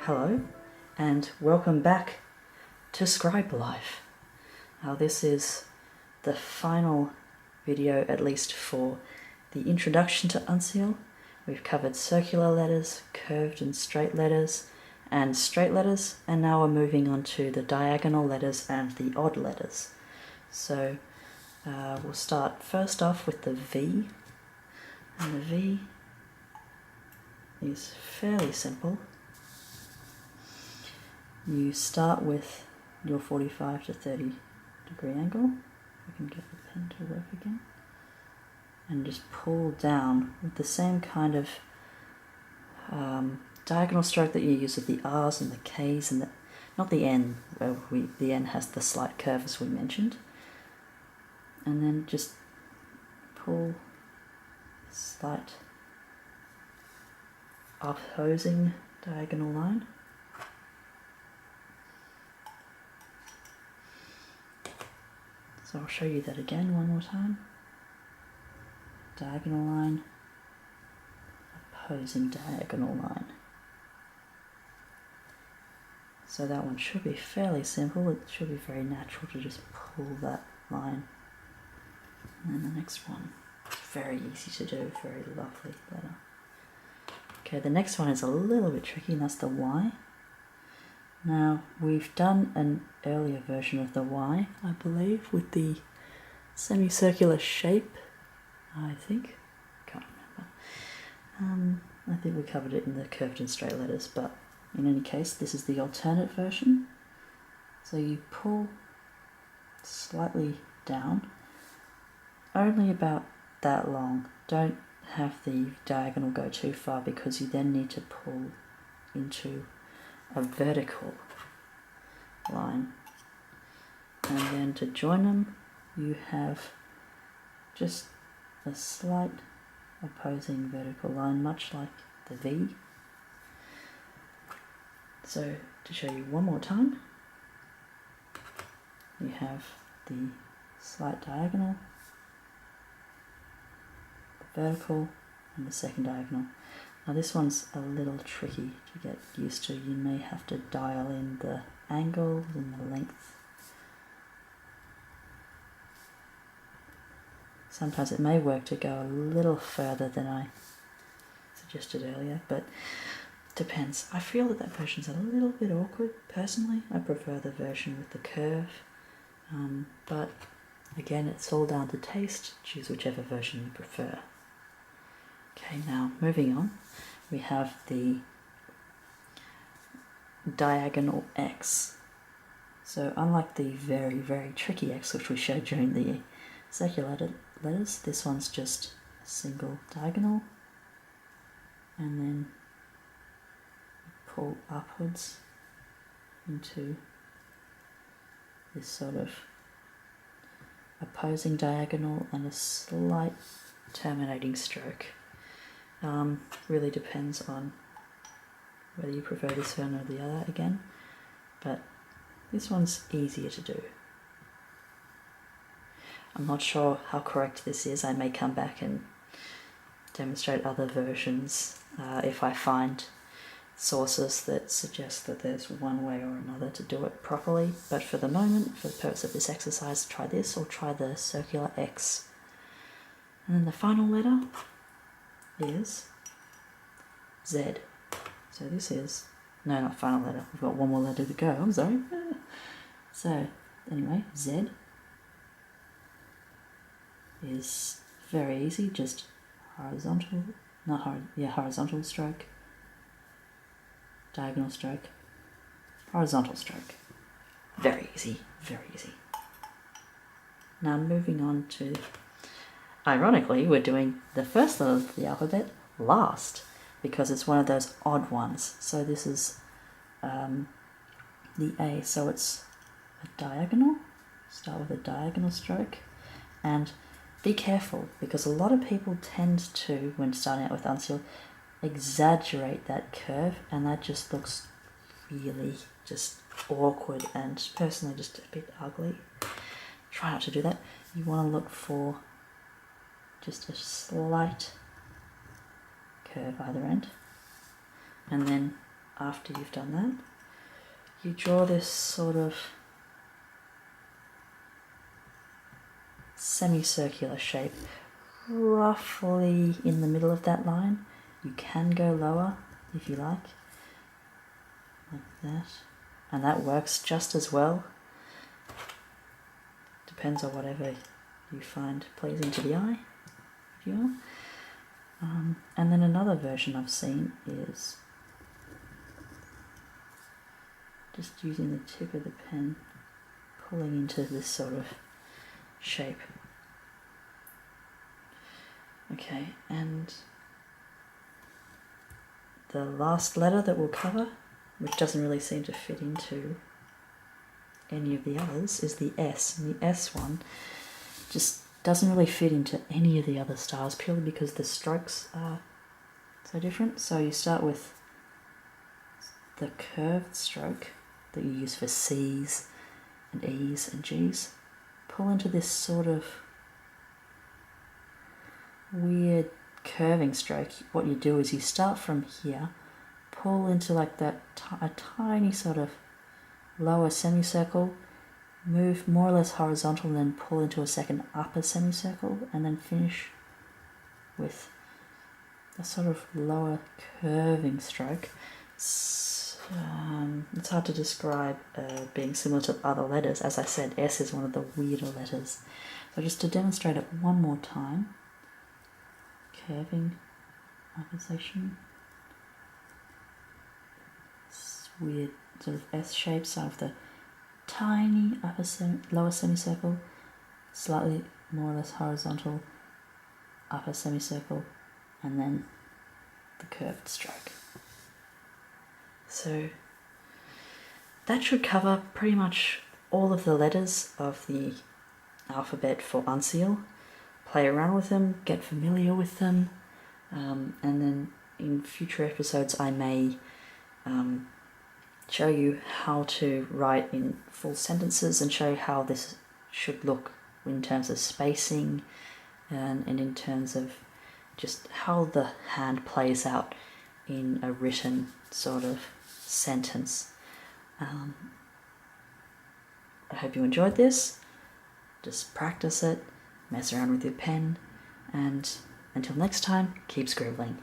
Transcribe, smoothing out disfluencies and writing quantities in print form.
Hello and welcome back to Scribe Life. Now this is the final video, at least for the introduction to Uncial. We've covered circular letters, curved and straight letters, and straight letters, and now we're moving on to the diagonal letters and the odd letters. So we'll start first off with the V, and the V is fairly simple. You start with your 45 to 30 degree angle. I can get the pen to work again. And just pull down with the same kind of diagonal stroke that you use with the R's and the K's and not the N, where the N has the slight curve as we mentioned. And then just pull slight opposing diagonal line. So I'll show you that again one more time. Diagonal line, opposing diagonal line. So that one should be fairly simple. It should be very natural to just pull that line. And then the next one, very easy to do, very lovely letter. Okay, the next one is a little bit tricky, and that's the Y. Now, we've done an earlier version of the Y, I believe, with the semicircular shape, I think. Can't remember. I think we covered it in the curved and straight letters, but in any case, this is the alternate version. So you pull slightly down, only about that long. Don't have the diagonal go too far, because you then need to pull into a vertical line, and then to join them you have just a slight opposing vertical line, much like the V. So to show you one more time, you have the slight diagonal, the vertical, and the second diagonal. Now this one's a little tricky to get used to. You may have to dial in the angle and the length. Sometimes it may work to go a little further than I suggested earlier, but depends. I feel that that version's a little bit awkward, personally. I prefer the version with the curve, but again, it's all down to taste. Choose whichever version you prefer. Okay, now moving on, we have the diagonal X. So unlike the very, very tricky X which we showed during the circular letters, this one's just a single diagonal, and then pull upwards into this sort of opposing diagonal and a slight terminating stroke. Really depends on whether you prefer this one or the other again, but this one's easier to do. I'm not sure how correct this is. I may come back and demonstrate other versions if I find sources that suggest that there's one way or another to do it properly, but for the moment, for the purpose of this exercise, try this or try the circular X. And then the final letter is Z. So this is, no, not final letter, we've got one more letter to go, I'm sorry. So anyway, Z is very easy, just horizontal, horizontal stroke, diagonal stroke, horizontal stroke. Very easy, very easy. Now moving on to, ironically, we're doing the first letter of the alphabet last, because it's one of those odd ones. So this is the A, so it's a diagonal. Start with a diagonal stroke, and be careful, because a lot of people tend to, when starting out with Uncial, exaggerate that curve, and that just looks really just awkward and personally just a bit ugly. Try not to do that. You want to look for just a slight curve either end, and then after you've done that, you draw this sort of semicircular shape roughly in the middle of that line. You can go lower if you like that, and that works just as well. Depends on whatever you find pleasing to the eye, if you will. And then another version I've seen is just using the tip of the pen, pulling into this sort of shape. Okay, and the last letter that we'll cover, which doesn't really seem to fit into any of the others, is the S. And the S one just doesn't really fit into any of the other styles, purely because the strokes are so different. So you start with the curved stroke that you use for C's and E's and G's. Pull into this sort of weird curving stroke. What you do is you start from here, pull into like that a tiny sort of lower semicircle, move more or less horizontal, and then pull into a second upper semicircle, and then finish with a sort of lower curving stroke. It's hard to describe being similar to other letters. As I said, S is one of the weirder letters. So just to demonstrate it one more time, curving opposition, this weird sort of S shape, so of the tiny lower semicircle, slightly more or less horizontal upper semicircle, and then the curved stroke. So that should cover pretty much all of the letters of the alphabet for Uncial. Play around with them, get familiar with them, and then in future episodes I may show you how to write in full sentences and show you how this should look in terms of spacing and in terms of just how the hand plays out in a written sort of sentence. I hope you enjoyed this. Just practice it, mess around with your pen, and until next time, keep scribbling.